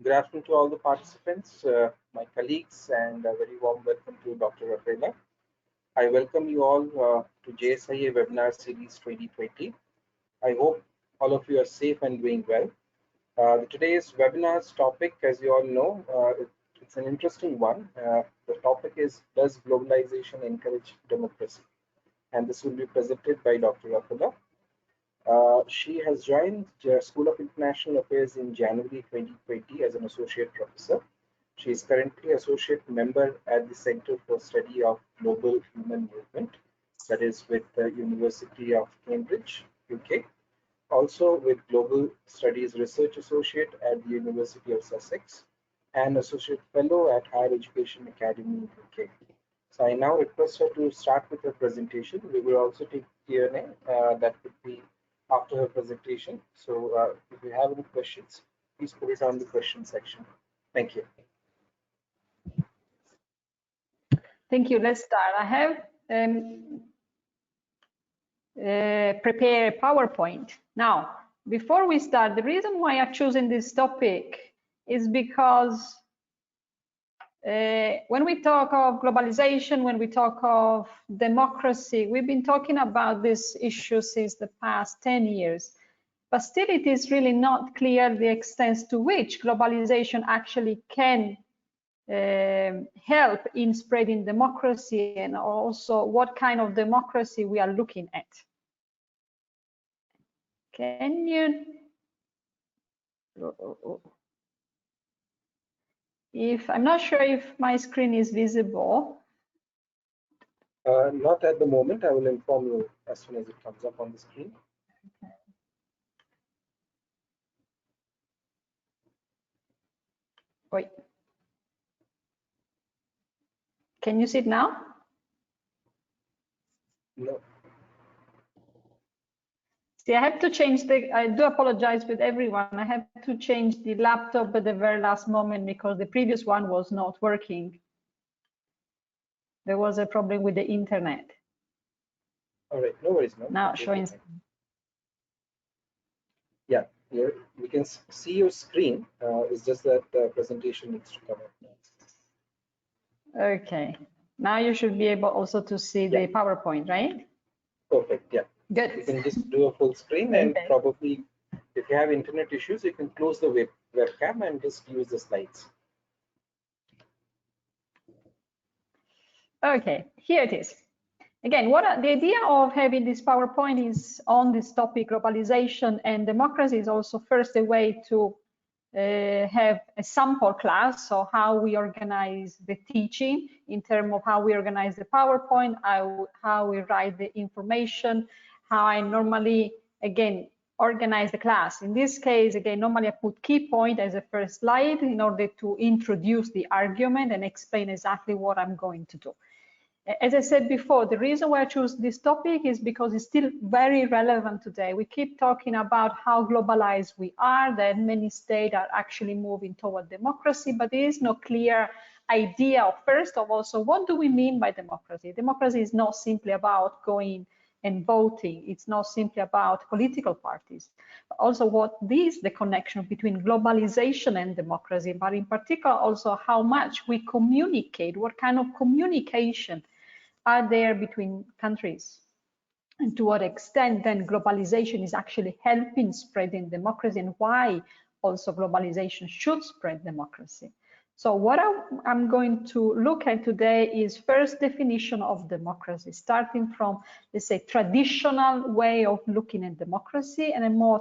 Good afternoon to all the participants, my colleagues, and a very warm welcome to Dr. Rafaela. I welcome you all to JSIA Webinar Series 2020. I hope all of you are safe and doing well. Today's webinar's topic, as you all know, it's an interesting one. The topic is, does globalization encourage democracy? And this will be presented by Dr. Rafaela. She has joined the School of International Affairs in January 2020 as an associate professor. She is currently associate member at the Center for Study of Global Human Movement, that is with the University of Cambridge, UK. Also with Global Studies Research Associate at the University of Sussex and Associate Fellow at Higher Education Academy, UK. So I now request her to start with her presentation. We will also take Q&A that could be after her presentation. So if you have any questions, please put it on the question section. Thank you. Thank you. Let's start. I have prepared a PowerPoint. Now, before we start, the reason why I've chosen this topic is because when we talk of globalization, when we talk of democracy, we've been talking about this issue since the past 10 years, but still it is really not clear the extent to which globalization actually can help in spreading democracy, and also what kind of democracy we are looking at. Can you? If I'm not sure if my screen is visible. Not at the moment. I will inform you as soon as it comes up on the screen. Okay. Wait. Can you see it now? No. See, I have to change I do apologize with everyone. I have to change the laptop at the very last moment because the previous one was not working. There was a problem with the internet. All right, no worries. No. Now showing. Yeah, here we can see your screen. It's just that the presentation needs to come up. Okay. Now you should be able also to see the PowerPoint, right? Perfect. Yeah. Good. You can just do a full screen, and probably if you have internet issues, you can close the webcam and just use the slides. Okay, here it is. Again, the idea of having this PowerPoint is on this topic, globalization and democracy, is also first a way to have a sample class, so how we organize the teaching in terms of how we organize the PowerPoint, how we write the information, how I normally, again, organize the class. In this case, again, normally I put key point as a first slide in order to introduce the argument and explain exactly what I'm going to do. As I said before, the reason why I choose this topic is because it's still very relevant today. We keep talking about how globalized we are, that many states are actually moving toward democracy, but there is no clear idea of, first of all, so what do we mean by democracy? Democracy is not simply about going and voting. It's not simply about political parties. But also, what is the connection between globalization and democracy, but in particular also how much we communicate, what kind of communication are there between countries, and to what extent then globalization is actually helping spreading democracy, and why also globalization should spread democracy. So what I'm going to look at today is first definition of democracy, starting from, let's say, traditional way of looking at democracy and a more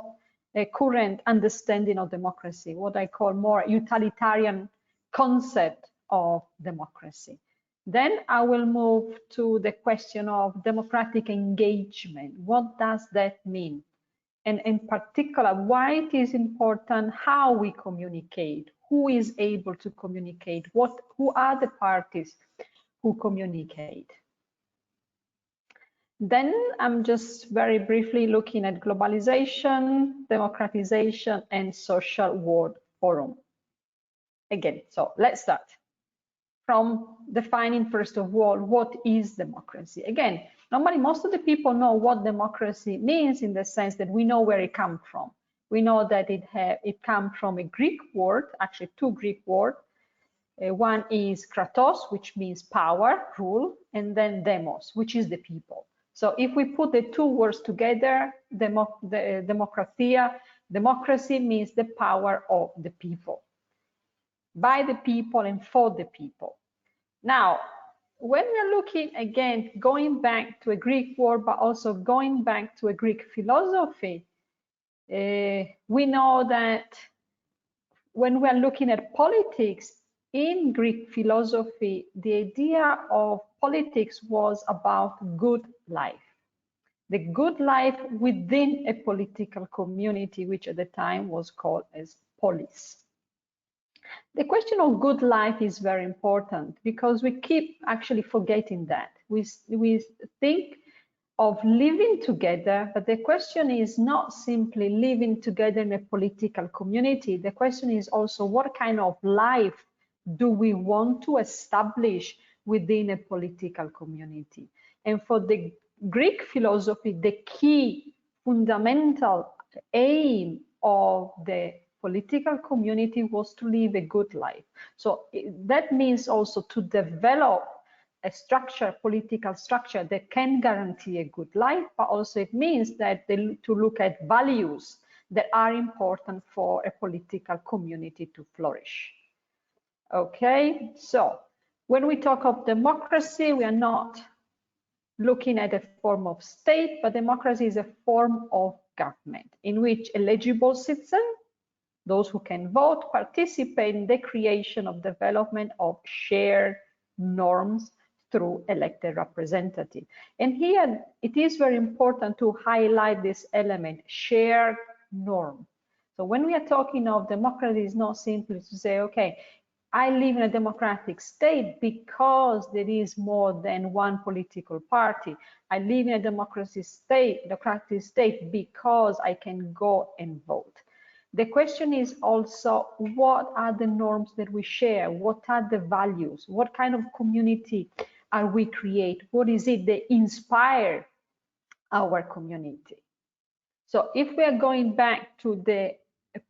current understanding of democracy, what I call more utilitarian concept of democracy. Then I will move to the question of democratic engagement. What does that mean? And in particular, why it is important how we communicate, who is able to communicate, who are the parties who communicate. Then I'm just very briefly looking at globalization, democratization, and social world forum. Again, so let's start from defining, first of all, what is democracy? Again, normally most of the people know what democracy means in the sense that we know where it comes from. We know that it comes from a Greek word, actually two Greek words. One is kratos, which means power, rule, and then demos, which is the people. So if we put the two words together, demokratia, democracy means the power of the people, by the people and for the people. Now, when we're looking again, going back to a Greek word, but also going back to a Greek philosophy, we know that when we're looking at politics, in Greek philosophy, the idea of politics was about good life. The good life within a political community, which at the time was called as polis. The question of good life is very important because we keep actually forgetting that. We think of living together, but the question is not simply living together in a political community. The question is also what kind of life do we want to establish within a political community? And for the Greek philosophy, the key fundamental aim of the political community was to live a good life. So that means also to develop a structure, political structure that can guarantee a good life, but also it means that to look at values that are important for a political community to flourish. Okay, so when we talk of democracy, we are not looking at a form of state, but democracy is a form of government in which eligible citizens, those who can vote, participate in the creation of development of shared norms through elected representatives. And here it is very important to highlight this element, shared norm. So when we are talking of democracy, it's not simply to say, okay, I live in a democratic state because there is more than one political party. I live in a democratic state because I can go and vote. The question is also, what are the norms that we share? What are the values? What kind of community are we create? What is it that inspire our community? So if we are going back to the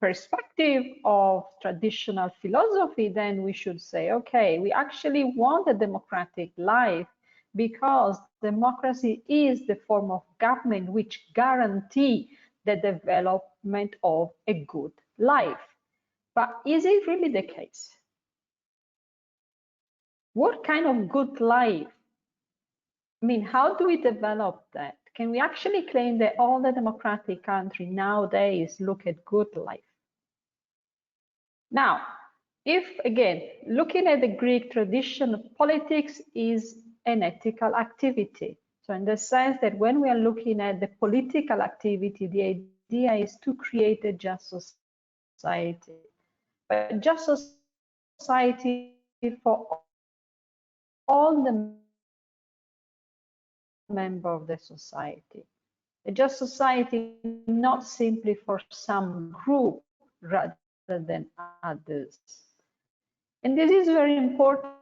perspective of traditional philosophy, then we should say, okay, we actually want a democratic life because democracy is the form of government which guarantee the development of a good life. But is it really the case? What kind of good life? I mean, how do we develop that? Can we actually claim that all the democratic countries nowadays look at good life? Now, if again, looking at the Greek tradition, politics is an ethical activity. So in the sense that when we are looking at the political activity, the idea is to create a just society. But just society for all the members of the society. A just society not simply for some group rather than others. And this is very important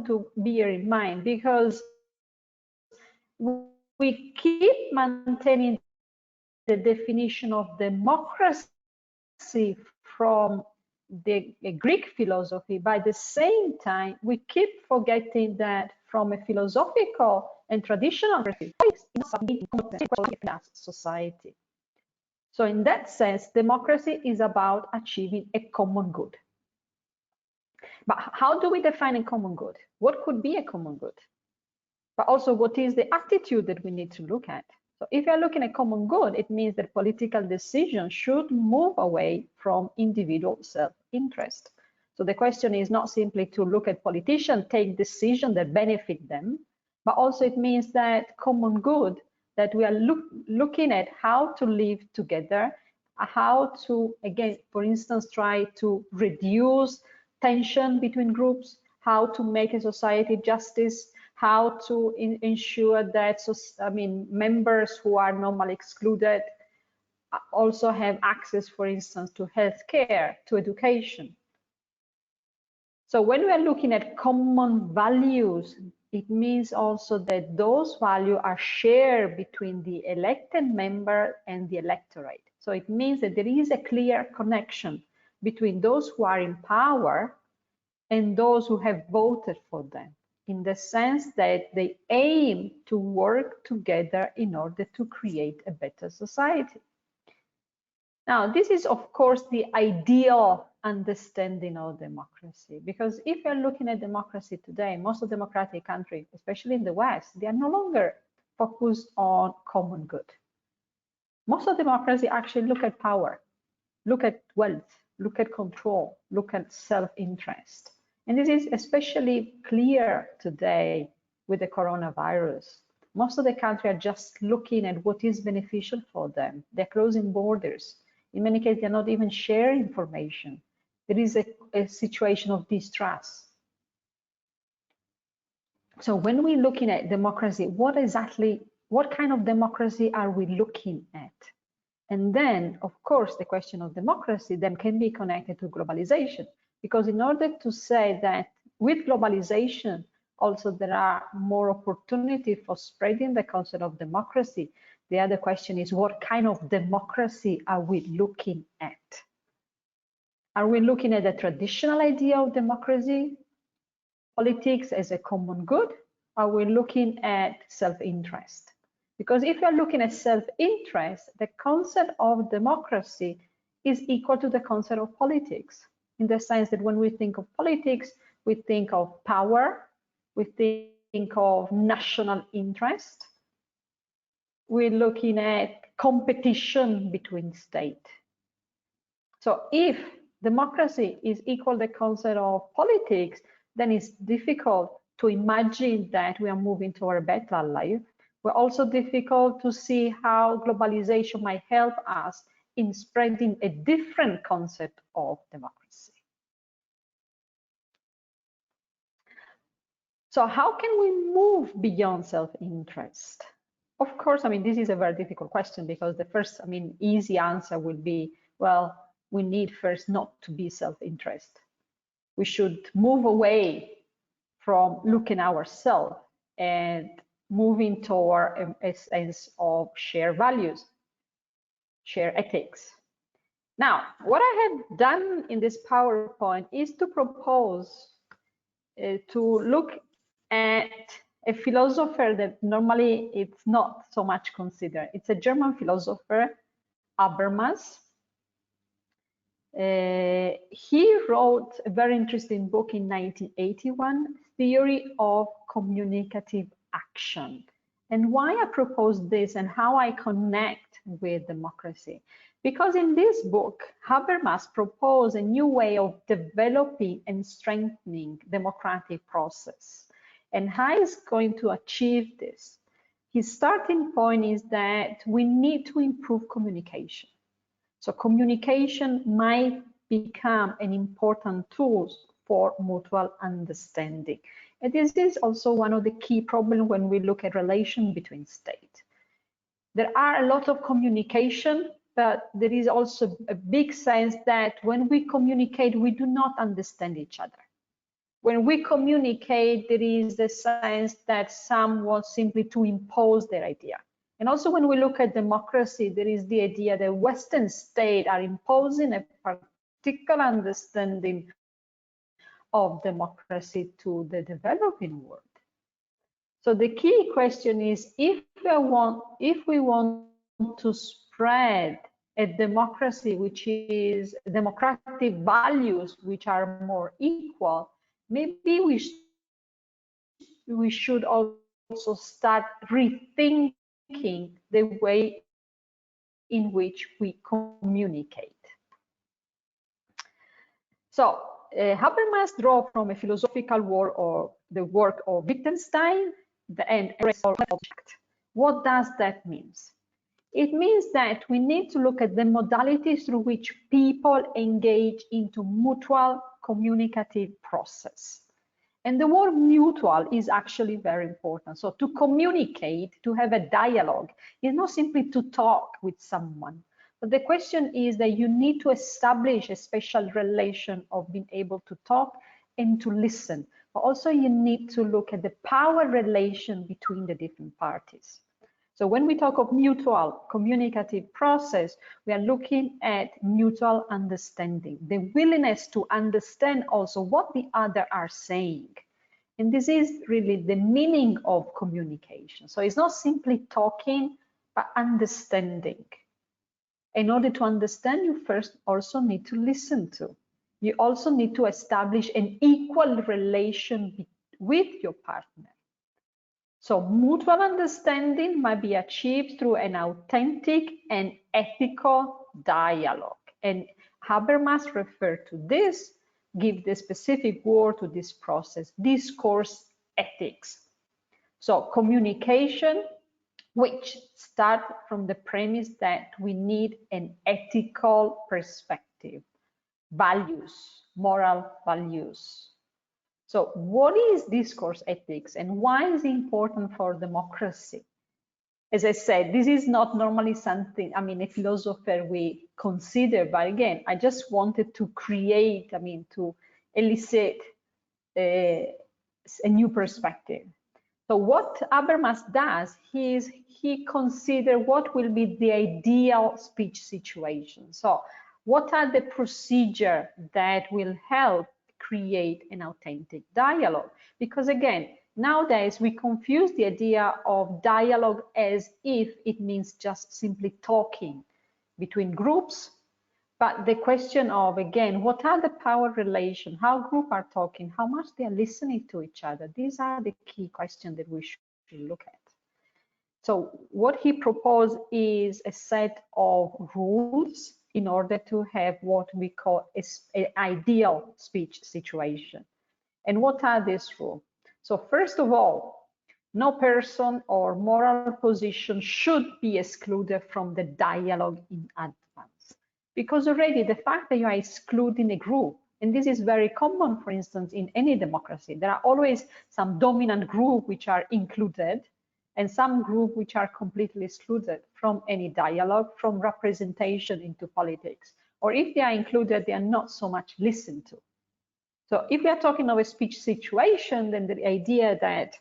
to bear in mind because we keep maintaining the definition of democracy from the Greek philosophy. By the same time, we keep forgetting that from a philosophical and traditional perspective, society. So in that sense, democracy is about achieving a common good. But how do we define a common good? What could be a common good? But also, what is the attitude that we need to look at? So if you're looking at common good, it means that political decisions should move away from individual self-interest. So the question is not simply to look at politicians, take decisions that benefit them, but also it means that common good, that we are looking at how to live together, how to, again, for instance, try to reduce tension between groups, how to make a society justice, how to ensure that members who are normally excluded also have access, for instance, to healthcare, to education. So when we are looking at common values, it means also that those values are shared between the elected member and the electorate. So it means that there is a clear connection between those who are in power and those who have voted for them, in the sense that they aim to work together in order to create a better society. Now, this is, of course, the ideal understanding of democracy, because if you're looking at democracy today, most of democratic countries, especially in the West, they are no longer focused on common good. Most of democracy actually look at power, look at wealth, look at control, look at self-interest. And this is especially clear today with the coronavirus. Most of the countries are just looking at what is beneficial for them. They're closing borders. In many cases, they're not even sharing information. There is a situation of distrust. So when we're looking at democracy, what kind of democracy are we looking at? And then, of course, the question of democracy then can be connected to globalization, because in order to say that with globalization, also there are more opportunity for spreading the concept of democracy, the other question is, what kind of democracy are we looking at? Are we looking at the traditional idea of democracy, politics as a common good? Are we looking at self-interest? Because if you're looking at self-interest, the concept of democracy is equal to the concept of politics, in the sense that when we think of politics, we think of power, we think of national interest, we're looking at competition between states. So if democracy is equal to the concept of politics, then it's difficult to imagine that we are moving toward a better life. We're also difficult to see how globalization might help us in spreading a different concept of democracy. So how can we move beyond self-interest? Of course, this is a very difficult question, because the first, easy answer will be, well, we need first not to be self-interest. We should move away from looking ourselves and moving toward a sense of shared values, shared ethics. Now, what I have done in this PowerPoint is to propose to look at a philosopher that normally it's not so much considered. It's a German philosopher, Habermas. He wrote a very interesting book in 1981, Theory of Communicative Action. And why I propose this and how I connect with democracy? Because in this book, Habermas proposed a new way of developing and strengthening democratic process. And how is going to achieve this? His starting point is that we need to improve communication. So communication might become an important tool for mutual understanding. And this is also one of the key problems when we look at relations between states. There are a lot of communication, but there is also a big sense that when we communicate, we do not understand each other. When we communicate, there is the sense that some want simply to impose their idea. And also when we look at democracy, there is the idea that Western states are imposing a particular understanding of democracy to the developing world. So the key question is, if we want to spread a democracy which is democratic values which are more equal, maybe we should also start rethinking the way in which we communicate. So Habermas draw from a philosophical work or the work of Wittgenstein and object. What does that mean? It means that we need to look at the modalities through which people engage into mutual communicative process. And the word mutual is actually very important. So to communicate, to have a dialogue, is not simply to talk with someone. But the question is that you need to establish a special relation of being able to talk and to listen. but also you need to look at the power relation between the different parties. So when we talk of mutual communicative process, we are looking at mutual understanding, the willingness to understand also what the other are saying. And this is really the meaning of communication. So it's not simply talking, but understanding. In order to understand, you first also need to listen to. You also need to establish an equal relation with your partner. So mutual understanding might be achieved through an authentic and ethical dialogue. And Habermas referred to this, give the specific word to this process, discourse ethics. So communication, which start from the premise that we need an ethical perspective, values, moral values. So what is discourse ethics and why is it important for democracy? As I said, this is not normally something, a philosopher we consider, but again, I just wanted to create, to elicit a new perspective. So what Habermas does is he considers what will be the ideal speech situation. So what are the procedures that will help create an authentic dialogue? Because again, nowadays we confuse the idea of dialogue as if it means just simply talking between groups. But the question of, again, what are the power relations, how groups are talking, how much they are listening to each other, these are the key questions that we should look at. So what he proposed is a set of rules in order to have what we call an ideal speech situation. And what are these rules? So first of all, no person or moral position should be excluded from the dialogue in advance. Because already the fact that you are excluding a group, and this is very common, for instance, in any democracy, there are always some dominant group which are included and some group which are completely excluded from any dialogue, from representation into politics. Or if they are included, they are not so much listened to. So if we are talking of a speech situation, then the idea that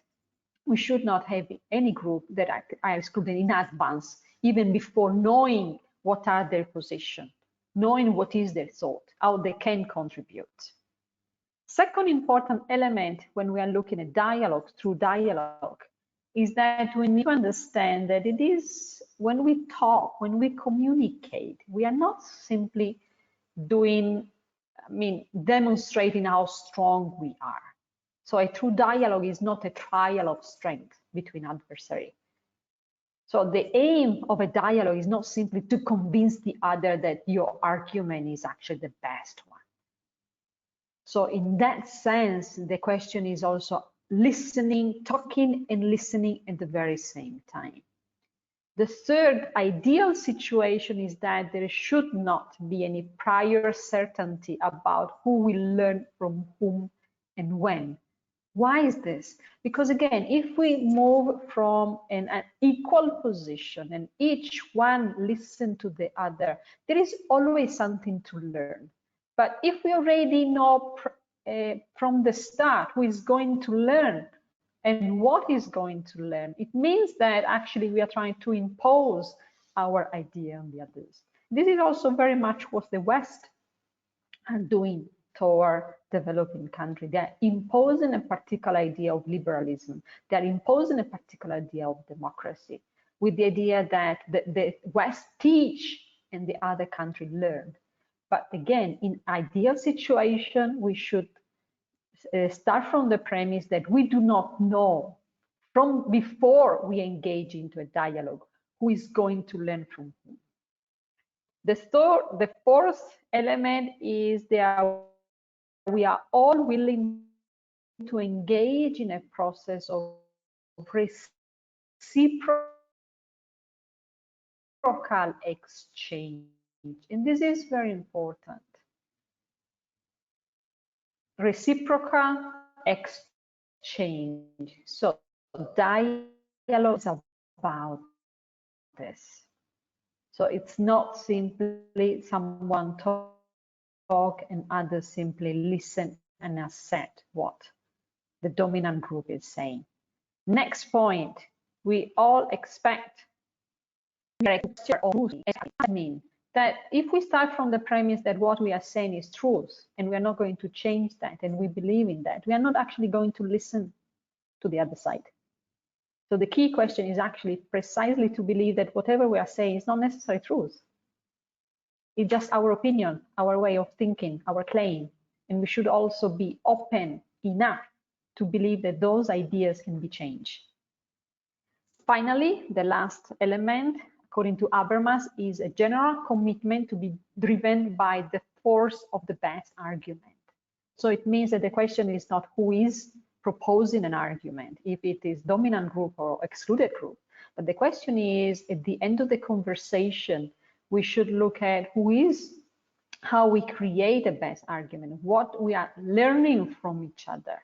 we should not have any group that are excluded in advance, even before knowing what are their position, knowing what is their thought, how they can contribute. Second important element when we are looking at dialogue, through dialogue, is that we need to understand that it is when we talk, when we communicate, we are not simply demonstrating how strong we are. So a true dialogue is not a trial of strength between adversaries. So the aim of a dialogue is not simply to convince the other that your argument is actually the best one. So in that sense, the question is also listening, talking and listening at the very same time. The third ideal situation is that there should not be any prior certainty about who will learn from whom and when. Why is this? Because again, if we move from an equal position and each one listen to the other, there is always something to learn. But if we already know from the start who is going to learn and what is going to learn, it means that actually we are trying to impose our idea on the others. This is also very much what the West are doing toward developing countries. They are imposing a particular idea of liberalism. They are imposing a particular idea of democracy with the idea that the West teach and the other country learn. But again, in ideal situation, we should start from the premise that we do not know from before we engage into a dialogue who is going to learn from whom. The fourth element is that we are all willing to engage in a process of reciprocal exchange. And this is very important. Reciprocal exchange. So dialogue is about this. So it's not simply someone talk and others simply listen and accept what the dominant group is saying. Next point, we all expect that if we start from the premise that what we are saying is truth and we are not going to change that and we believe in that, we are not actually going to listen to the other side. So the key question is actually precisely to believe that whatever we are saying is not necessarily truth. It's just our opinion, our way of thinking, our claim. And we should also be open enough to believe that those ideas can be changed. Finally, the last element, according to Habermas, is a general commitment to be driven by the force of the best argument. So it means that the question is not who is proposing an argument, if it is dominant group or excluded group, but the question is, at the end of the conversation, we should look at how we create the best argument, what we are learning from each other.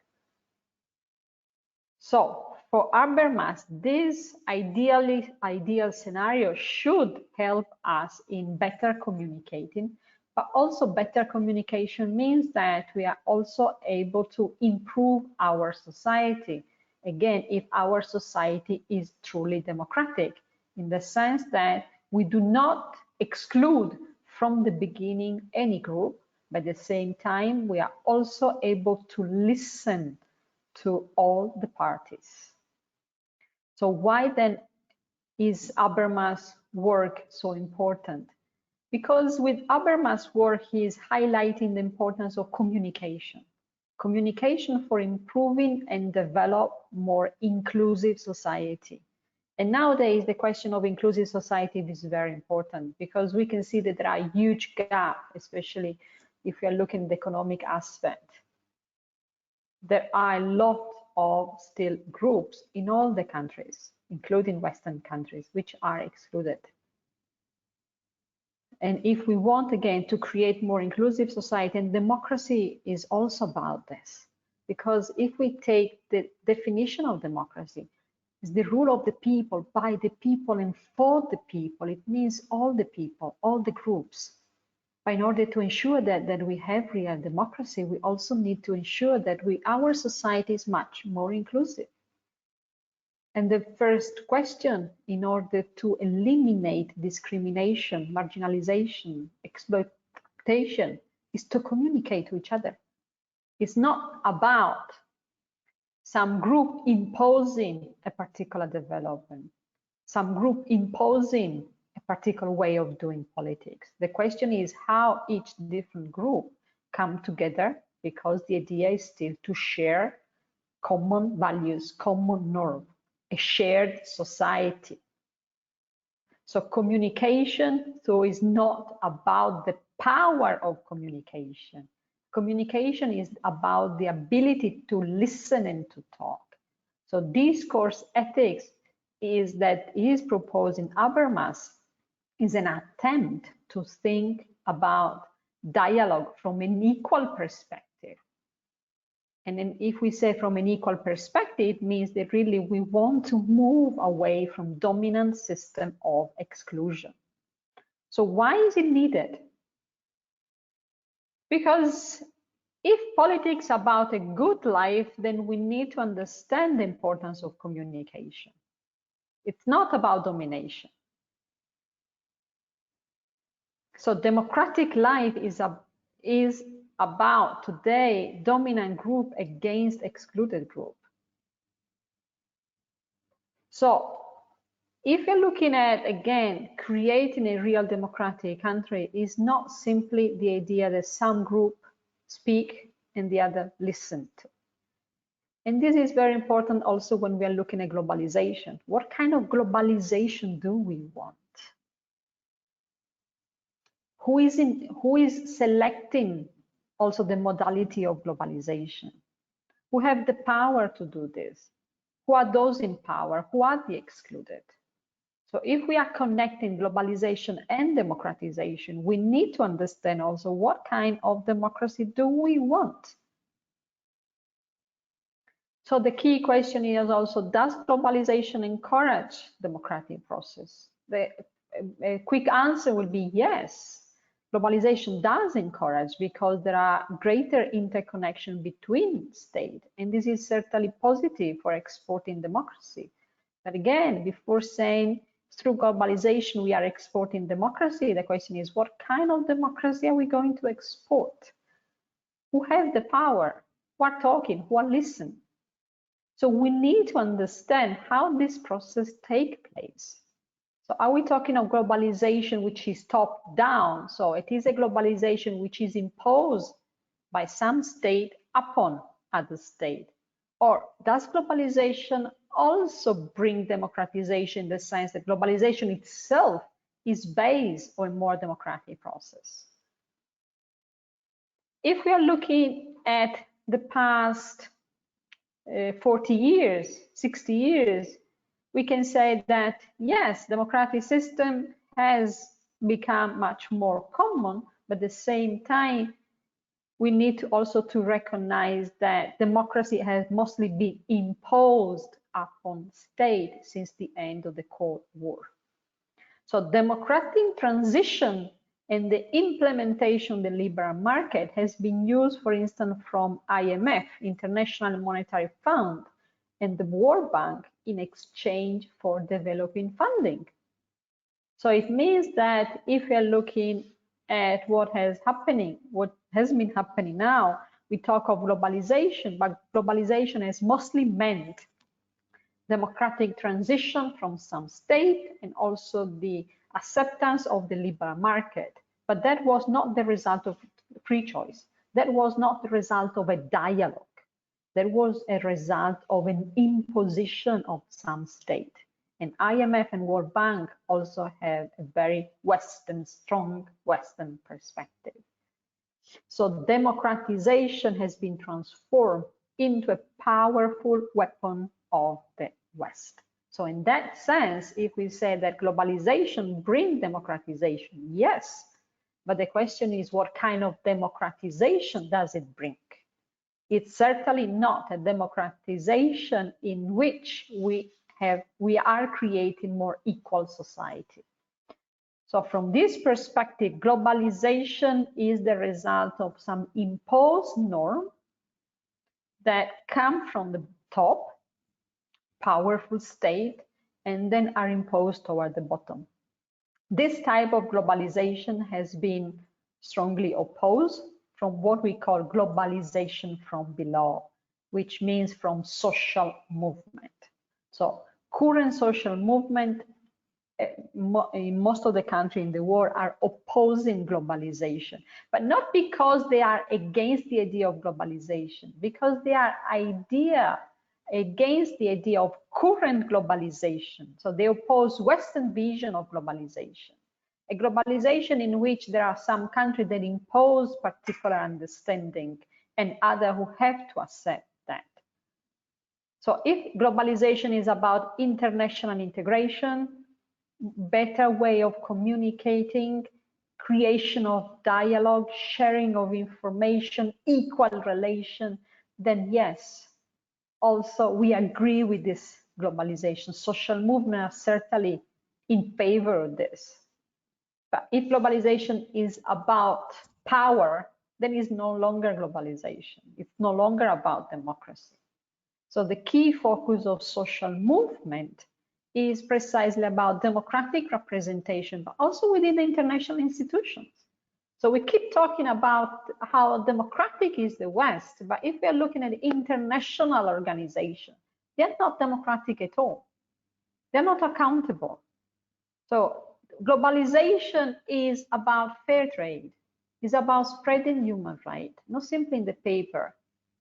So for Habermas, this ideal scenario should help us in better communicating, but also better communication means that we are also able to improve our society. Again, if our society is truly democratic, in the sense that we do not exclude from the beginning any group, but at the same time, we are also able to listen to all the parties. So why then is Habermas' work so important? Because with Habermas' work, he is highlighting the importance of communication. Communication for improving and develop more inclusive society. And nowadays, the question of inclusive society is very important because we can see that there are huge gaps, especially if we are looking at the economic aspect. There are a lot of still groups in all the countries, including Western countries, which are excluded. And if we want, again, to create more inclusive society, and democracy is also about this, because if we take the definition of democracy, it's the rule of the people, by the people, and for the people. It means all the people, all the groups. But in order to ensure that we have real democracy, we also need to ensure that our society is much more inclusive. And the first question, in order to eliminate discrimination, marginalization, exploitation, is to communicate to each other. It's not about some group imposing a particular development, some group imposing a particular way of doing politics. The question is how each different group come together, because the idea is still to share common values, common norms, a shared society. So communication, is not about the power of communication. Communication is about the ability to listen and to talk. So discourse ethics is proposed in Habermas is an attempt to think about dialogue from an equal perspective. And then if we say from an equal perspective, it means that really we want to move away from dominant system of exclusion. So why is it needed? Because if politics are about a good life, then we need to understand the importance of communication. It's not about domination. So democratic life is about today dominant group against excluded group. So if you're looking at, again, creating a real democratic country is not simply the idea that some group speak and the other listen to. And this is very important also when we are looking at globalization. What kind of globalization do we want? Who is selecting also the modality of globalization? Who have the power to do this? Who are those in power? Who are the excluded? So if we are connecting globalization and democratization, we need to understand also what kind of democracy do we want? So the key question is also, does globalization encourage democratic process? A quick answer will be yes. globalization does encourage, because there are greater interconnection between states, and this is certainly positive for exporting democracy. But again, before saying through globalization we are exporting democracy, the question is, what kind of democracy are we going to export? Who have the power? Who are talking? Who are listening? So we need to understand how this process takes place. So are we talking of globalization which is top down? So it is a globalization which is imposed by some state upon other state? Or does globalization also bring democratization, in the sense that globalization itself is based on a more democratic process? If we are looking at the past 40 years, 60 years, we can say that yes, democratic system has become much more common, but at the same time, we need to also to recognize that democracy has mostly been imposed upon state since the end of the Cold War. So democratic transition and the implementation of the liberal market has been used, for instance, from IMF, International Monetary Fund, and the World Bank in exchange for developing funding. So it means that if we are looking at what has been happening now, we talk of globalization, but globalization has mostly meant democratic transition from some state and also the acceptance of the liberal market. But that was not the result of free choice. That was not the result of a dialogue. That was a result of an imposition of some state. And IMF and World Bank also have a very Western, strong Western perspective. So democratization has been transformed into a powerful weapon of the West. So in that sense, if we say that globalization brings democratization, yes, but the question is, what kind of democratization does it bring? It's certainly not a democratization in which we are creating more equal society. So from this perspective, globalization is the result of some imposed norm that come from the top, powerful state, and then are imposed toward the bottom. This type of globalization has been strongly opposed from what we call globalization from below, which means from social movement. So current social movement in most of the countries in the world are opposing globalization, but not because they are against the idea of globalization, because they are against the idea of current globalization. So they oppose Western vision of globalization, a globalization in which there are some countries that impose particular understanding and others who have to accept that. So if globalization is about international integration, better way of communicating, creation of dialogue, sharing of information, equal relation, then yes, also we agree with this globalization. Social movements are certainly in favor of this. But if globalization is about power, then it's no longer globalization. It's no longer about democracy. So the key focus of social movement is precisely about democratic representation, but also within the international institutions. So we keep talking about how democratic is the West, but if we are looking at international organizations, they're not democratic at all. They're not accountable. So globalization is about fair trade. It's about spreading human rights, not simply in the paper,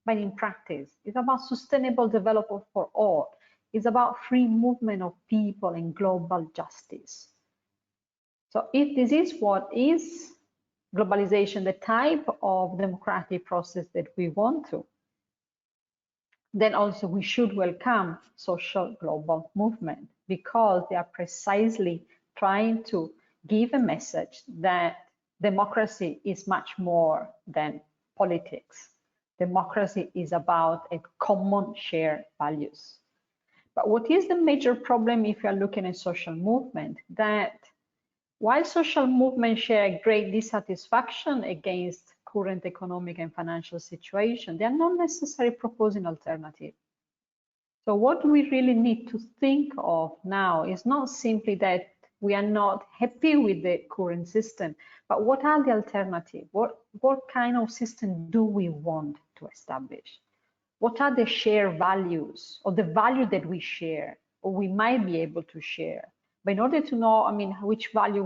but in practice. It's about sustainable development for all. It's about free movement of people and global justice. So if this is what is globalization, the type of democratic process that we want to, then also we should welcome social global movement, because they are precisely trying to give a message that democracy is much more than politics. Democracy is about a common shared values. But what is the major problem if you are looking at social movement? That While social movements share great dissatisfaction against current economic and financial situation, they are not necessarily proposing alternative. So what we really need to think of now is not simply that we are not happy with the current system, but what are the alternatives? What kind of system do we want to establish? What are the shared values or the value that we share or we might be able to share? But in order to know, which value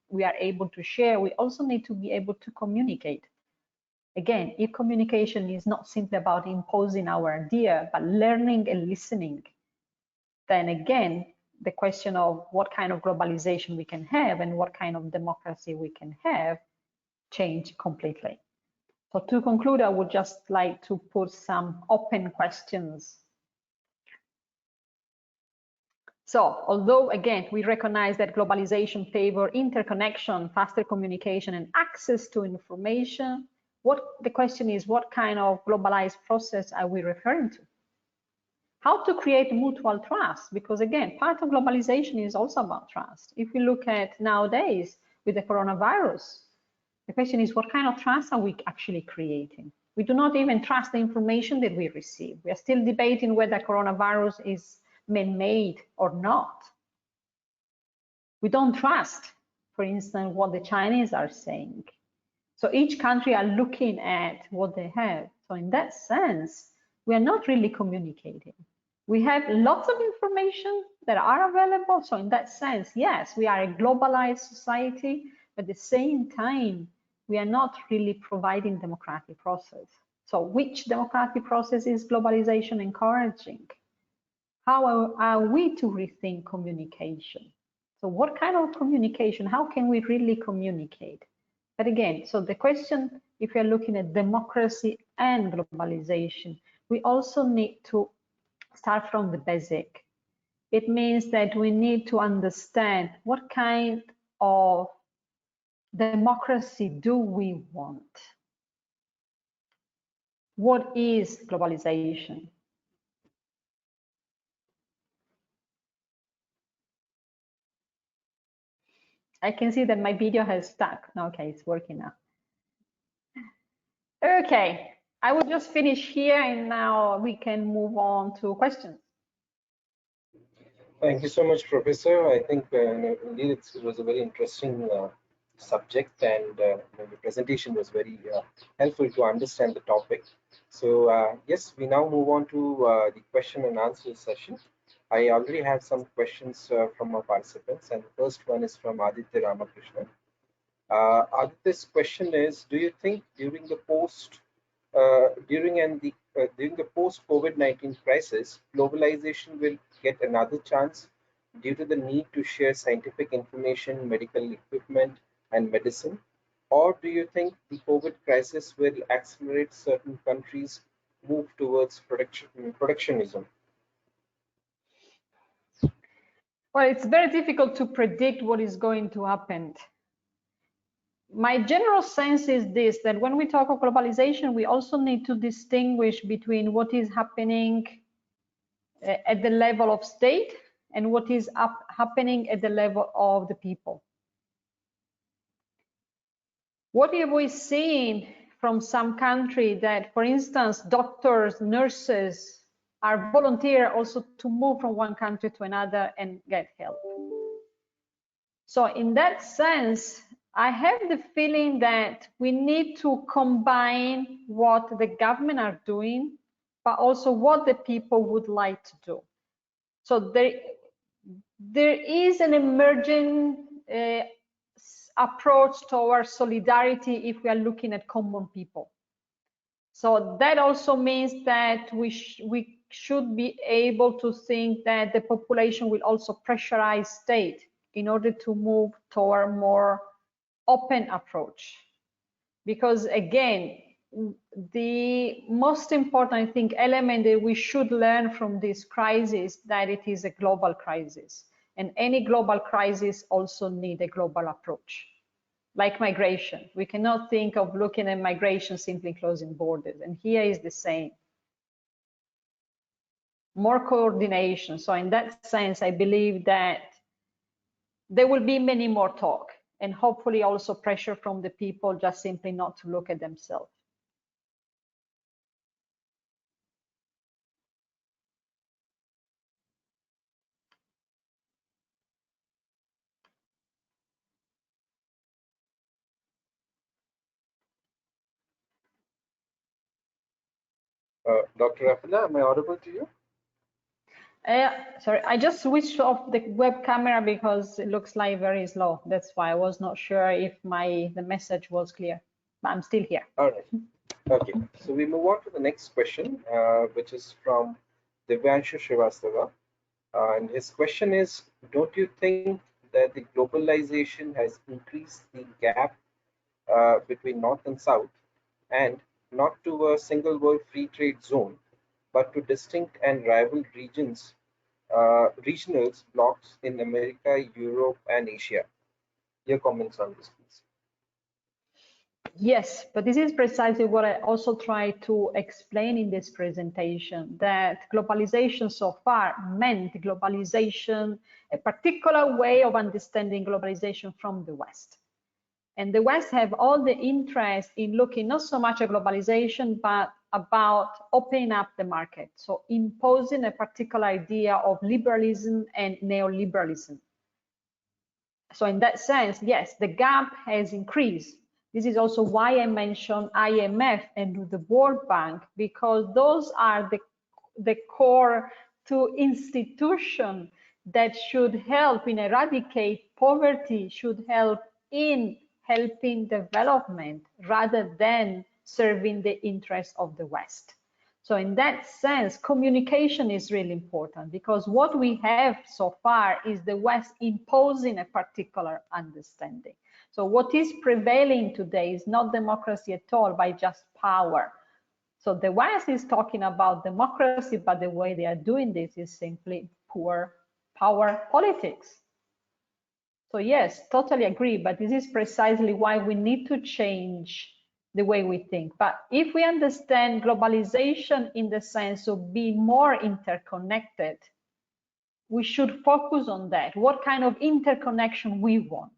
we are able to share, we also need to be able to communicate. Again, if communication is not simply about imposing our idea, but learning and listening, then again, the question of what kind of globalization we can have and what kind of democracy we can have change completely. So to conclude, I would just like to put some open questions. So although, again, we recognize that globalization favors interconnection, faster communication, and access to information, the question is, what kind of globalized process are we referring to? How to create mutual trust? Because again, part of globalization is also about trust. If we look at nowadays with the coronavirus, the question is, what kind of trust are we actually creating? We do not even trust the information that we receive. We are still debating whether coronavirus is man-made or not. We don't trust, for instance, what the Chinese are saying. So each country are looking at what they have. So in that sense, we are not really communicating. We have lots of information that are available. So in that sense, yes, we are a globalized society, but at the same time, we are not really providing democratic process. So which democratic process is globalization encouraging? How are we to rethink communication? So what kind of communication? How can we really communicate? But again, so the question, if you're looking at democracy and globalization, we also need to start from the basic. It means that we need to understand what kind of democracy do we want? What is globalization? I can see that my video has stuck. Okay, it's working now. Okay, I will just finish here and now we can move on to questions. Thank you so much, Professor. I think indeed it was a very interesting subject, and the presentation was very helpful to understand the topic. So yes, we now move on to the question and answer session. I already have some questions from our participants, and the first one is from Aditya Ramakrishnan. Aditya's question is: do you think during the post-COVID-19 crisis, globalization will get another chance due to the need to share scientific information, medical equipment, and medicine? Or do you think the COVID crisis will accelerate certain countries' move towards protectionism? Well, it's very difficult to predict what is going to happen. My general sense is this, that when we talk of globalization, we also need to distinguish between what is happening at the level of state and what is happening at the level of the people. What have we seen from some country that, for instance, doctors, nurses are volunteer also to move from one country to another and get help. So in that sense, I have the feeling that we need to combine what the government are doing, but also what the people would like to do. So there is an emerging approach towards solidarity if we are looking at common people. So that also means that we should be able to think that the population will also pressurize state in order to move toward a more open approach. Because again, the most important, I think, element that we should learn from this crisis, that it is a global crisis. And any global crisis also need a global approach. Like migration, we cannot think of looking at migration simply closing borders. And here is the same. More coordination. So in that sense, I believe that there will be many more talk, and hopefully also pressure from the people just simply not to look at themselves. Dr. Rafina, am I audible to you? Sorry, I just switched off the web camera because it looks like very slow. That's why I was not sure if the message was clear, but I'm still here. All right. Okay. So we move on to the next question, which is from Divyanshu Srivastava. And his question is, don't you think that the globalization has increased the gap between North and South, and not to a single world free trade zone, but to distinct and rival regions, regionals blocks in America, Europe, and Asia? Your comments on this, please. Yes, but this is precisely what I also try to explain in this presentation, that globalization so far meant globalization, a particular way of understanding globalization from the West. And the West have all the interest in looking not so much at globalization, but about opening up the market. So imposing a particular idea of liberalism and neoliberalism. So in that sense, yes, the gap has increased. This is also why I mentioned IMF and the World Bank, because those are the core two institutions that should help in eradicate poverty, should help in helping development rather than serving the interests of the West. So in that sense, communication is really important, because what we have so far is the West imposing a particular understanding. So what is prevailing today is not democracy at all, but just power. So the West is talking about democracy, but the way they are doing this is simply poor power politics. So yes, totally agree, but this is precisely why we need to change the way we think. But if we understand globalization in the sense of being more interconnected, we should focus on that. What kind of interconnection we want?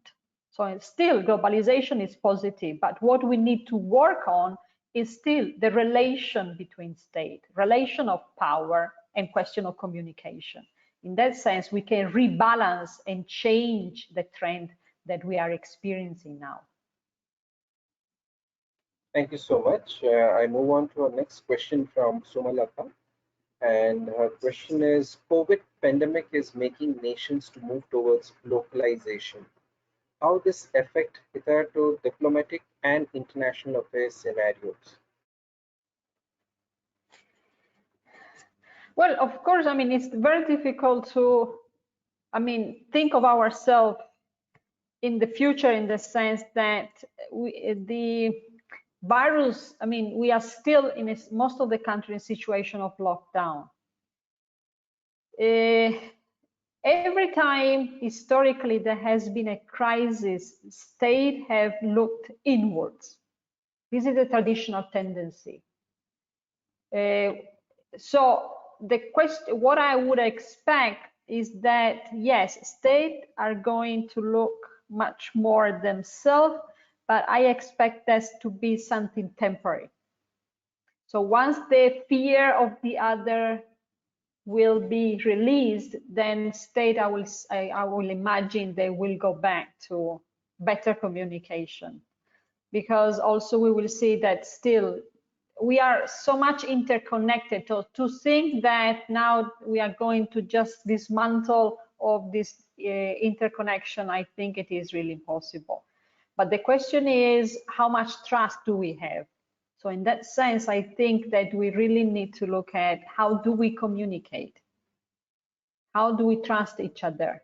So still, globalization is positive, but what we need to work on is still the relation between state, relation of power, and question of communication. In that sense, we can rebalance and change the trend that we are experiencing now. Thank you so much. I move on to our next question from Sumalata. And her question is, COVID pandemic is making nations to move towards localization. How this affect hitherto diplomatic and international affairs scenarios? Well, of course, I mean, it's very difficult to, think of ourselves in the future in the sense that the virus, we are still in most of the country in situation of lockdown. Every time historically there has been a crisis, state have looked inwards. This is a traditional tendency. So the question, what I would expect is that yes, states are going to look much more themselves, but I expect this to be something temporary. So once the fear of the other will be released, then state, I will imagine they will go back to better communication, because also we will see that still we are so much interconnected. To think that now we are going to just dismantle of this interconnection, I think it is really impossible. But the question is, how much trust do we have? So in that sense, I think that we really need to look at how do we communicate? How do we trust each other?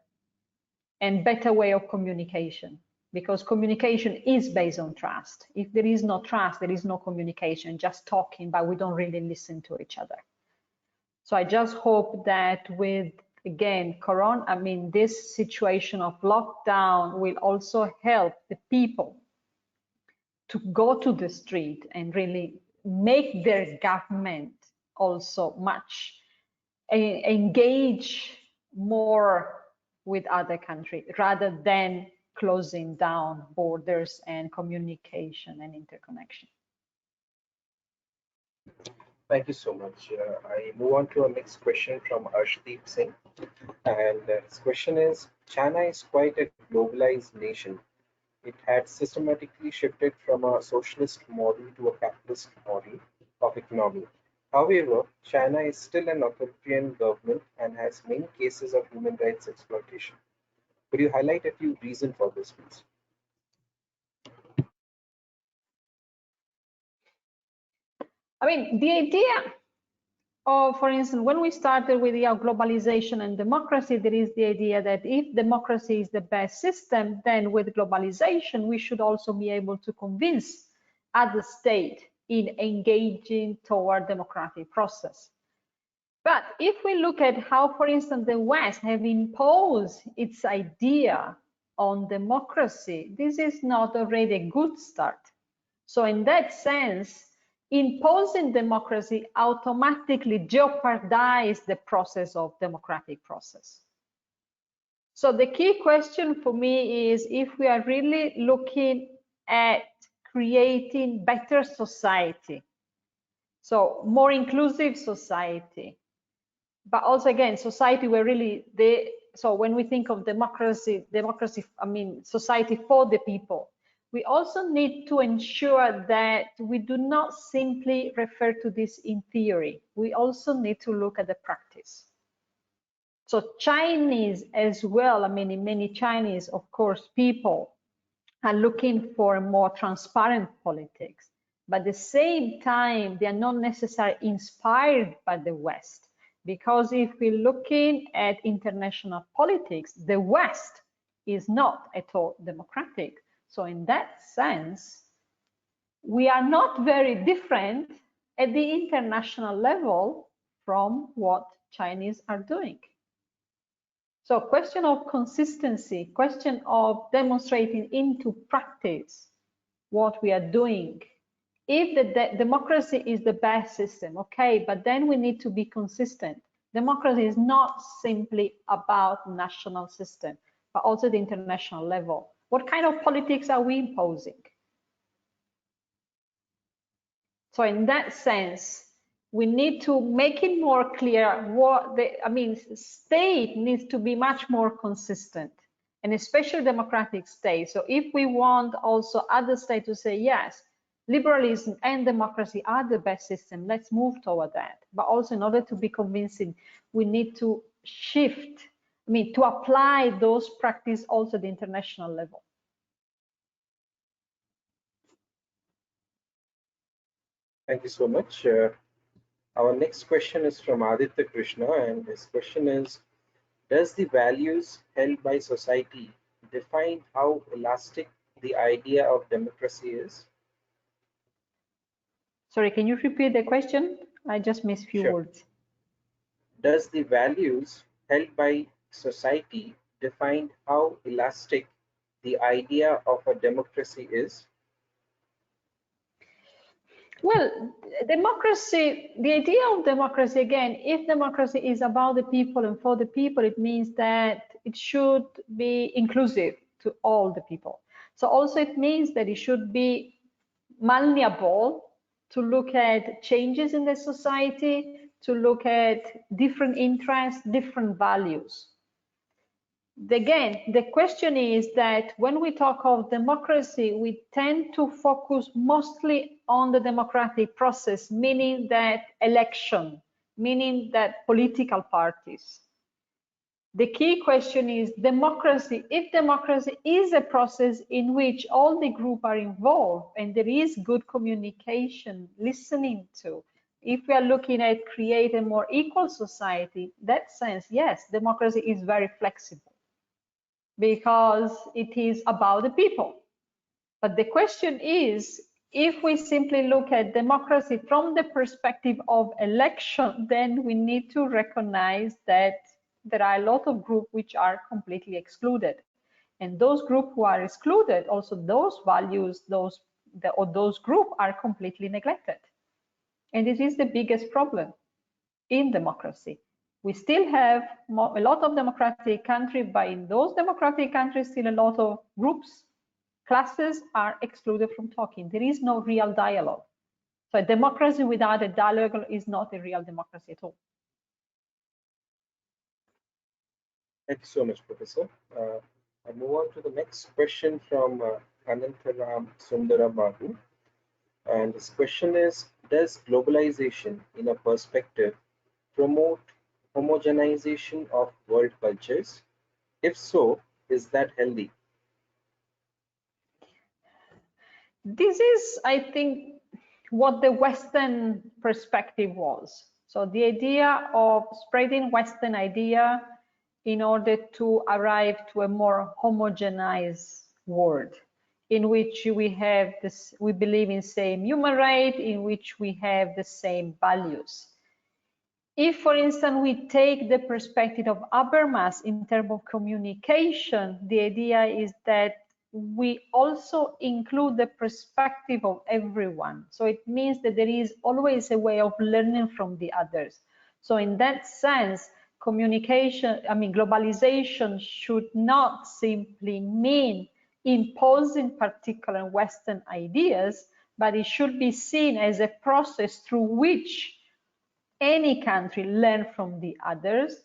And better way of communication, because communication is based on trust. If there is no trust, there is no communication, just talking, but we don't really listen to each other. So I just hope that with, again, Corona, this situation of lockdown will also help the people to go to the street and really make their government also much engage more with other countries rather than closing down borders and communication and interconnection. Thank you so much. I move on to our next question from Arshdeep Singh. And his question is, China is quite a globalized nation. It had systematically shifted from a socialist model to a capitalist model of economy. However, China is still an authoritarian government and has many cases of human rights exploitation. Could you highlight a few reasons for this, please? I mean, the idea of, for instance, when we started with globalization and democracy, there is the idea that if democracy is the best system, then with globalization, we should also be able to convince other states in engaging toward democratic process. But if we look at how, for instance, the West have imposed its idea on democracy, this is not already a good start. So in that sense, imposing democracy automatically jeopardize the process of democratic process. So the key question for me is if we are really looking at creating better society, so more inclusive society, but also again, society where really so when we think of democracy, I mean, society for the people, we also need to ensure that we do not simply refer to this in theory. We also need to look at the practice. So Chinese as well, I mean, many Chinese, of course, people are looking for a more transparent politics, but at the same time, they are not necessarily inspired by the West. Because if we're looking at international politics, the West is not at all democratic. So in that sense, we are not very different at the international level from what Chinese are doing. So question of consistency, question of demonstrating into practice what we are doing. If the democracy is the best system, okay, but then we need to be consistent. Democracy is not simply about national system, but also the international level. What kind of politics are we imposing? So in that sense, we need to make it more clear what state needs to be much more consistent, and especially democratic states. So if we want also other states to say, yes, liberalism and democracy are the best system, let's move toward that. But also in order to be convincing, we need to shift, to apply those practices also at the international level. Thank you so much. Our next question is from Aditya Krishna, and his question is, does the values held by society define how elastic the idea of democracy is? Sorry, can you repeat the question? I just missed a few words. Does the values held by society define how elastic the idea of a democracy is? Well, democracy, the idea of democracy, again, if democracy is about the people and for the people, it means that it should be inclusive to all the people. So also it means that it should be malleable to look at changes in the society, to look at different interests, different values. Again, the question is that when we talk of democracy, we tend to focus mostly on the democratic process, meaning that election, meaning that political parties. The key question is democracy. If democracy is a process in which all the groups are involved and there is good communication, listening to, if we are looking at create a more equal society, that sense, yes, democracy is very flexible because it is about the people. But the question is, if we simply look at democracy from the perspective of election, then we need to recognize that there are a lot of groups which are completely excluded. And those groups who are excluded, also those values, those groups are completely neglected. And this is the biggest problem in democracy. We still have a lot of democratic countries, but in those democratic countries, still a lot of groups, classes are excluded from talking. There is no real dialogue. So a democracy without a dialogue is not a real democracy at all. Thank you so much, Professor. I move on to the next question from Anantaram Sundaramabu. And this question is, does globalization, in a perspective, promote homogenization of world cultures? If so, is that healthy? This is, I think, what the Western perspective was. So the idea of spreading Western idea in order to arrive to a more homogenized world in which we have this, we believe in same human rights, in which we have the same values. If, for instance, we take the perspective of Habermas in terms of communication, the idea is that we also include the perspective of everyone. So it means that there is always a way of learning from the others. So in that sense, communication, globalization should not simply mean imposing particular Western ideas, but it should be seen as a process through which any country learn from the others,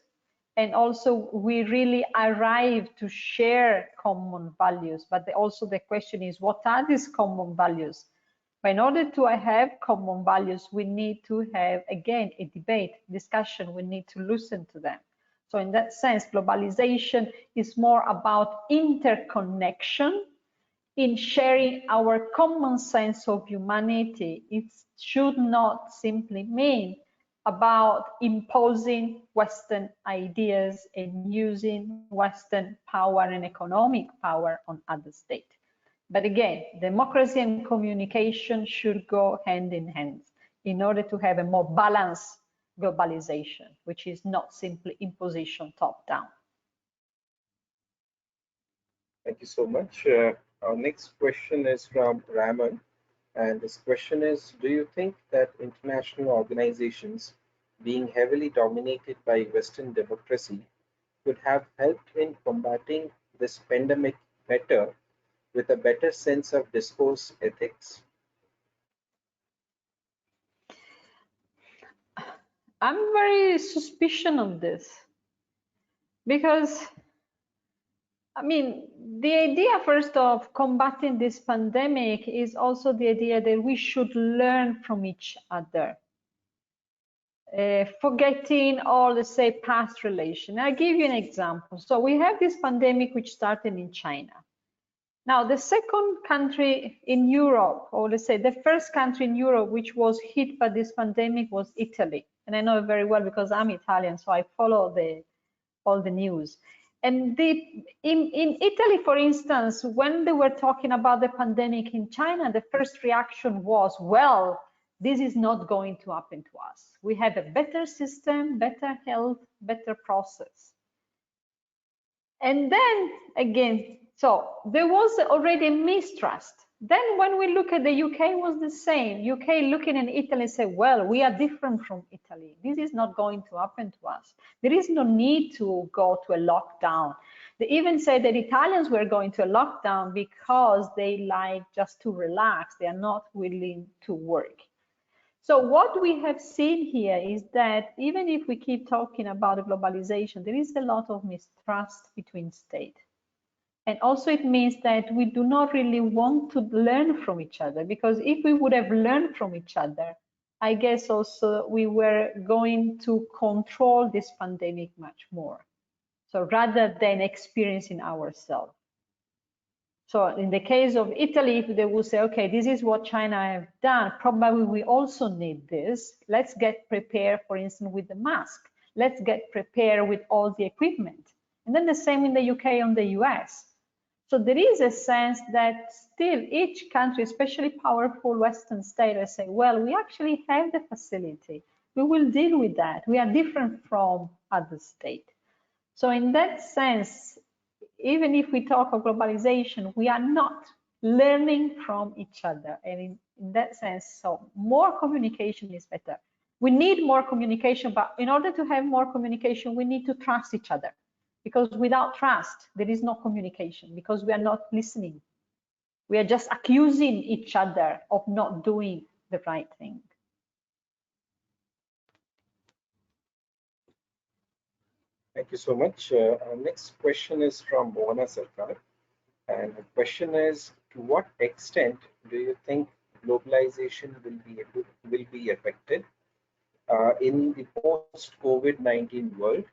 and also we really arrive to share common values. But also the question is, what are these common values? But in order to have common values, we need to have, again, a debate, discussion. We need to listen to them. So in that sense, globalization is more about interconnection in sharing our common sense of humanity. It should not simply mean about imposing Western ideas and using Western power and economic power on other states. But again, democracy and communication should go hand in hand in order to have a more balanced globalization, which is not simply imposition top-down. Thank you so much. Our next question is from Raman. And this question is, do you think that international organizations being heavily dominated by Western democracy could have helped in combating this pandemic better with a better sense of discourse ethics? I'm very suspicious of this because, the idea first of combating this pandemic is also the idea that we should learn from each other, forgetting all, let's say, past relation. I'll give you an example. So we have this pandemic which started in China. Now, the second country in Europe, or let's say the first country in Europe which was hit by this pandemic was Italy. And I know it very well because I'm Italian, so I follow all the news. And in Italy, for instance, when they were talking about the pandemic in China, the first reaction was, well, this is not going to happen to us. We have a better system, better health, better process. And then again, so there was already a mistrust. Then when we look at the UK, it was the same. UK looking at Italy and say, well, we are different from Italy. This is not going to happen to us. There is no need to go to a lockdown. They even said that Italians were going to a lockdown because they like just to relax. They are not willing to work. So what we have seen here is that even if we keep talking about globalization, there is a lot of mistrust between states. And also it means that we do not really want to learn from each other, because if we would have learned from each other, I guess also we were going to control this pandemic much more. So rather than experiencing ourselves. So in the case of Italy, if they would say, okay, this is what China have done, probably we also need this. Let's get prepared, for instance, with the mask. Let's get prepared with all the equipment. And then the same in the UK and the US. So there is a sense that still each country, especially powerful Western states, say, well, we actually have the facility. We will deal with that. We are different from other states. So in that sense, even if we talk of globalization, we are not learning from each other. And in that sense, so more communication is better. We need more communication, but in order to have more communication, we need to trust each other, because without trust, there is no communication, because we are not listening. We are just accusing each other of not doing the right thing. Thank you so much. Our next question is from Moana Sarkar. And the question is, to what extent do you think globalization will be affected in the post-COVID-19 world?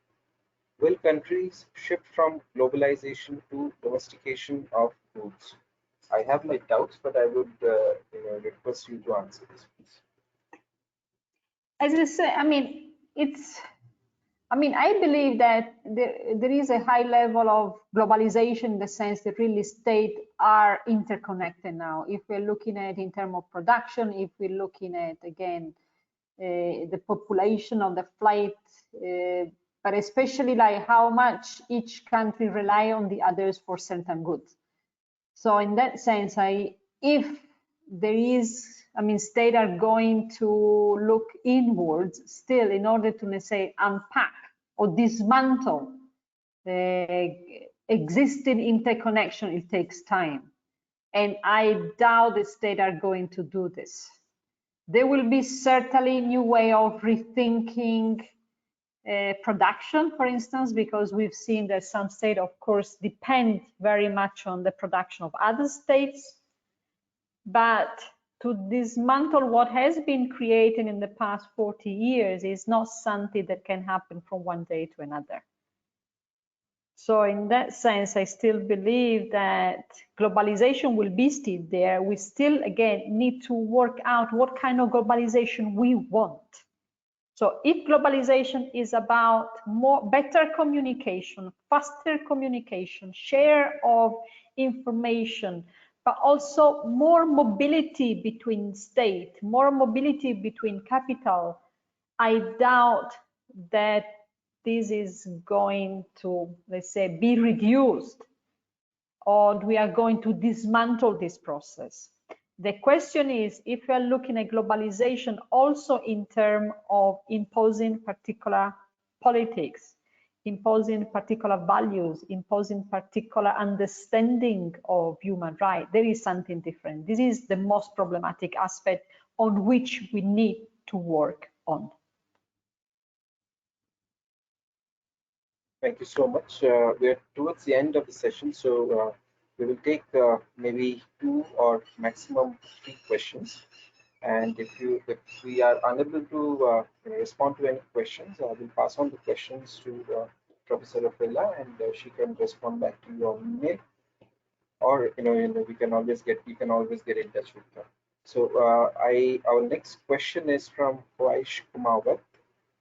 Will countries shift from globalization to domestication of goods? I have my doubts, but I would request you to answer this, please. As I say, I believe that there is a high level of globalization in the sense that really states are interconnected now. If we're looking at in terms of production, if we're looking at, again, the population of the flight, but especially like how much each country rely on the others for certain goods. So in that sense, if there is, states are going to look inwards still in order to, let's say, unpack or dismantle the existing interconnection, it takes time. And I doubt the states are going to do this. There will be certainly new way of rethinking production, for instance, because we've seen that some states, of course, depend very much on the production of other states. But to dismantle what has been created in the past 40 years is not something that can happen from one day to another. So in that sense, I still believe that globalization will be still there. We still, again, need to work out what kind of globalization we want. So if globalization is about better communication, faster communication, share of information, but also more mobility between states, more mobility between capital, I doubt that this is going to, let's say, be reduced, or we are going to dismantle this process. The question is, if we are looking at globalization also in terms of imposing particular politics, imposing particular values, imposing particular understanding of human rights, there is something different. This is the most problematic aspect on which we need to work on. Thank you so much. We're towards the end of the session, so we will take maybe 2 or maximum 3 questions. And if we are unable to respond to any questions, I will pass on the questions to Professor Rafaela, and she can respond back to you on email, or we can always get in touch with her. So our next question is from Waish Kumawat,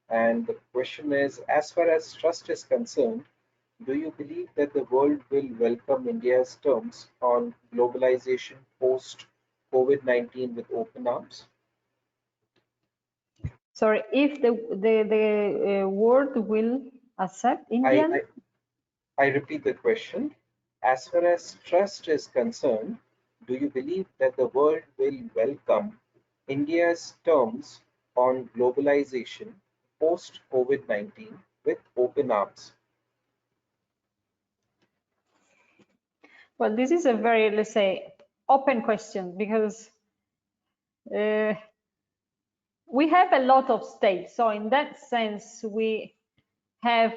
and the question is, as far as trust is concerned, do you believe that the world will welcome India's terms on globalization post COVID-19 with open arms? Sorry, if the world will accept Indian? I repeat the question. As far as trust is concerned, do you believe that the world will welcome India's terms on globalization post COVID-19 with open arms? Well, this is a very, let's say, open question, because we have a lot of states. So in that sense, we have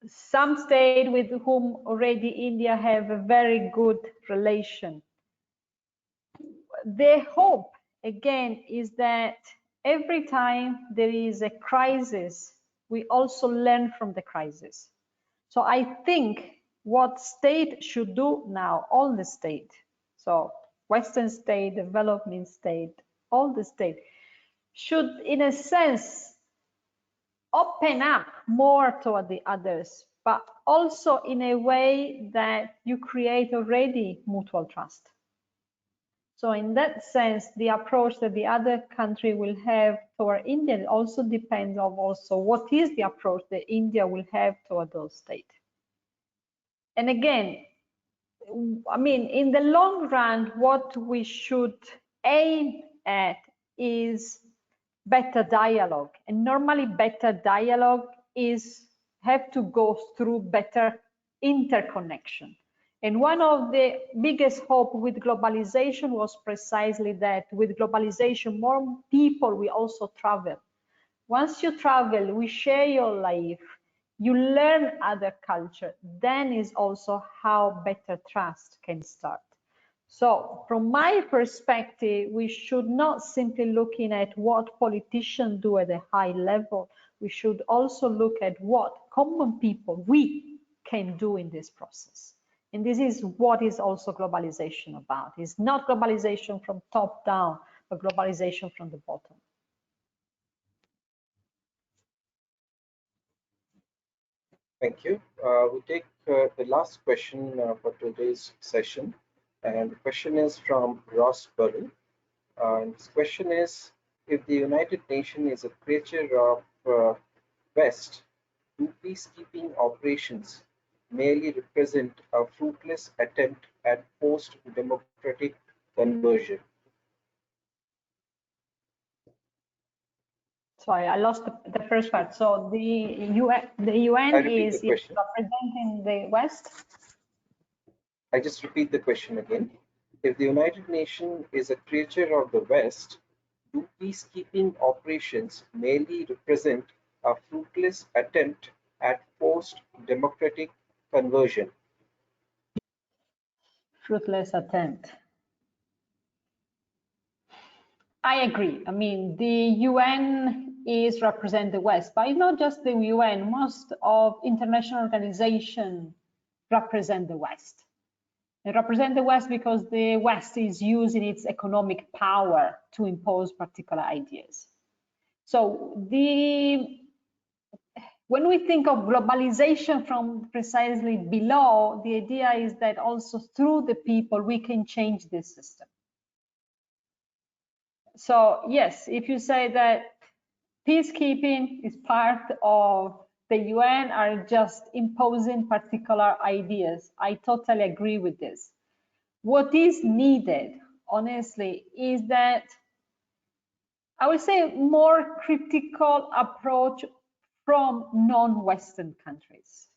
some states with whom already India have a very good relation. The hope, again, is that every time there is a crisis, we also learn from the crisis. So I think what state should do now, all the state, so Western state, development state, all the state, should, in a sense, open up more toward the others, but also in a way that you create already mutual trust. So in that sense, the approach that the other country will have toward India also depends on also what is the approach that India will have toward those states. And again, in the long run, what we should aim at is better dialogue. And normally better dialogue have to go through better interconnection. And one of the biggest hope with globalization was precisely that with globalization, more people will also travel. Once you travel, we share your life, you learn other culture, then is also how better trust can start. So from my perspective, we should not simply looking at what politicians do at a high level. We should also look at what common people, we can do in this process. And this is what is also globalization about. It's not globalization from top down, but globalization from the bottom. Thank you. We take the last question for today's session. And the question is from Ross Burrell. And this question is, if the United Nations is a creature of West, do peacekeeping operations merely represent a fruitless attempt at post-democratic conversion? Sorry, I lost the first part. So the UN is representing the West? I just repeat the question again. If the United Nations is a creature of the West, do peacekeeping operations merely represent a fruitless attempt at post-democratic conversion? Fruitless attempt. I agree. I mean, the UN is represent the West, but it's not just the UN. Most of international organizations represent the West. They represent the West because the West is using its economic power to impose particular ideas. So when we think of globalization from precisely below, the idea is that also through the people, we can change this system. So yes, if you say that peacekeeping is part of the UN are just imposing particular ideas, I totally agree with this. What is needed, honestly, is that I would say more critical approach from non-Western countries.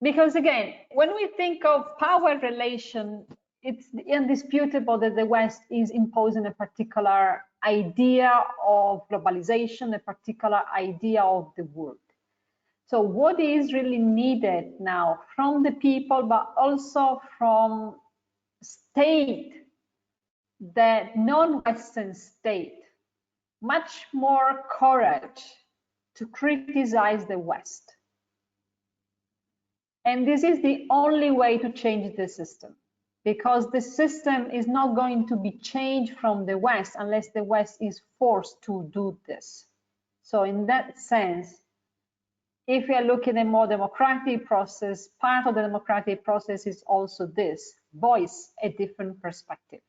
Because again, when we think of power relation, it's indisputable that the West is imposing a particular idea of globalization, a particular idea of the world. So what is really needed now from the people, but also from state, that non-Western state, much more courage to criticize the West. And this is the only way to change the system, because the system is not going to be changed from the West unless the West is forced to do this. So in that sense, if we are looking at a more democratic process, part of the democratic process is also this, voice a different perspective.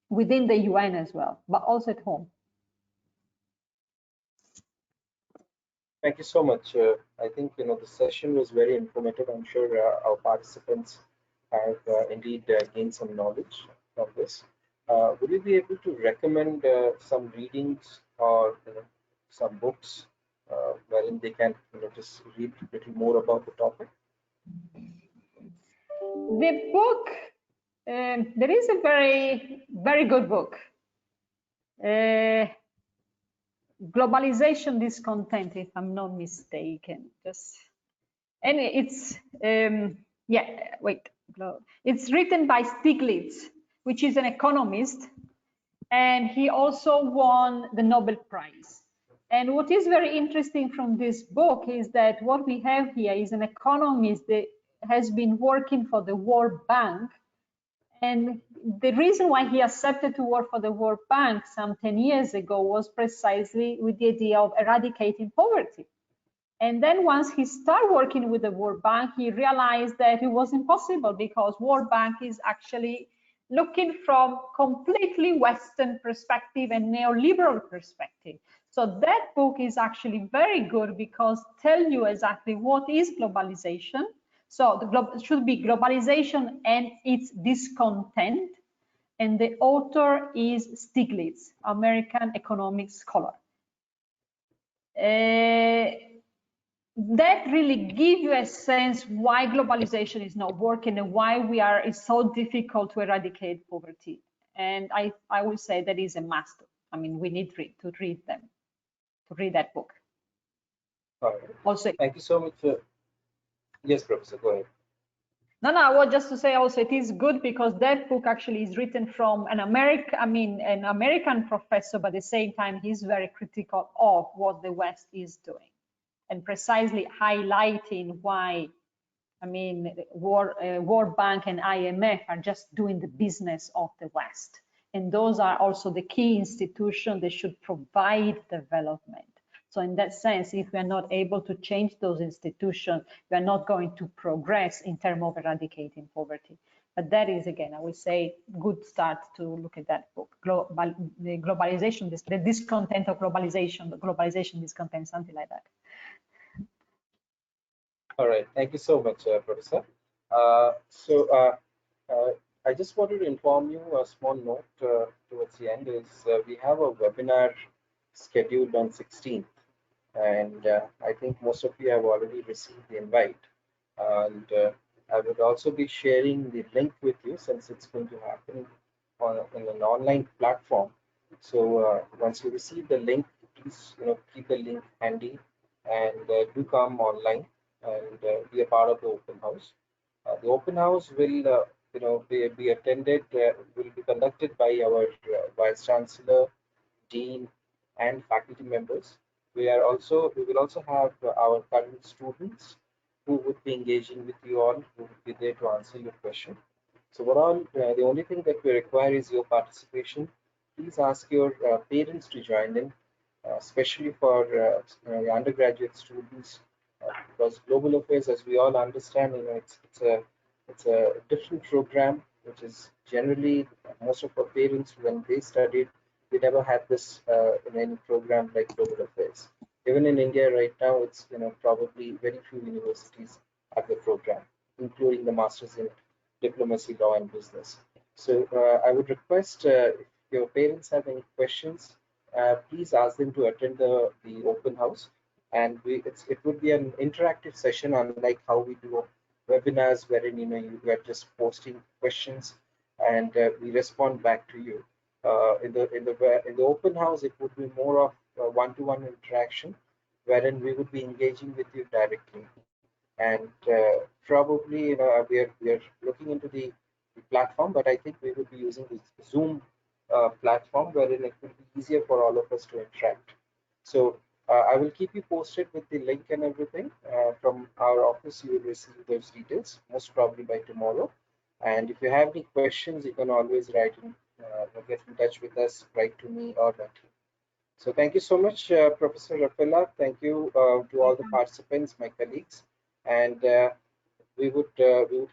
Within the UN as well, but also at home. Thank you so much. I think the session was very informative. I'm sure our participants have indeed gained some knowledge from this. Would you be able to recommend some readings or some books wherein they can just read a little more about the topic? The book, there is a very good book. Globalization Discontent, if I'm not mistaken. And it's it's written by Stiglitz, which is an economist, and he also won the Nobel Prize. And what is very interesting from this book is that what we have here is an economist that has been working for the World Bank. And the reason why he accepted to work for the World Bank some 10 years ago was precisely with the idea of eradicating poverty. And then once he started working with the World Bank, he realized that it was impossible because World Bank is actually looking from completely Western perspective and neoliberal perspective. So that book is actually very good because tell you exactly what is globalization, So it should be Globalization and its Discontent, and the author is Stiglitz, American economic scholar. That really gives you a sense why globalization is not working and why it's so difficult to eradicate poverty. And I would say that is a must. I mean, we need to read that book. All right. Also, thank you so much. Yes, Professor, go ahead. No, I was just to say also it is good because that book actually is written from an American professor, but at the same time he's very critical of what the West is doing, and precisely highlighting why, I mean, World Bank and IMF are just doing the business of the West, and those are also the key institutions that should provide development. So in that sense, if we are not able to change those institutions, we are not going to progress in terms of eradicating poverty. But that is, again, I would say, good start to look at that book, the globalization, the discontent of globalization, the globalization discontent, something like that. All right, thank you so much, Professor. I just wanted to inform you a small note towards the end is we have a webinar scheduled on 16th. And I think most of you have already received the invite. And I would also be sharing the link with you since it's going to happen in an online platform. So once you receive the link, please keep the link handy and do come online and be a part of the open house. The open house will be attended, will be conducted by our Vice Chancellor, Dean, and faculty members. We will also have our current students who would be engaging with you all, who would be there to answer your question. So the only thing that we require is your participation. Please ask your parents to join in, especially for undergraduate students, because global affairs, as we all understand, it's a different program, which is generally most of our parents when they studied, we never had this in any program like global affairs. Even in India right now, it's probably very few universities have the program, including the masters in diplomacy, law, and business. So I would request if your parents have any questions, please ask them to attend the open house, and it would be an interactive session, unlike how we do webinars, wherein you are just posting questions and we respond back to you. In the open house, it would be more of one-to-one interaction, wherein we would be engaging with you directly. And probably we are looking into the platform, but I think we would be using the Zoom platform, wherein it would be easier for all of us to interact. So I will keep you posted with the link and everything. From our office, you will receive those details, most probably by tomorrow. And if you have any questions, you can always get in touch with us, write to me or my team. So thank you so much, Professor Rafaela. Thank you to all the participants, my colleagues. And we would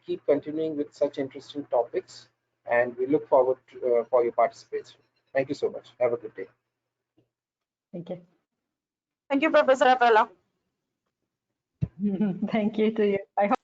keep continuing with such interesting topics, and we look forward to, for your participation. Thank you so much. Have a good day. Thank you. Thank you, Professor Rafaela. Thank you to you. I hope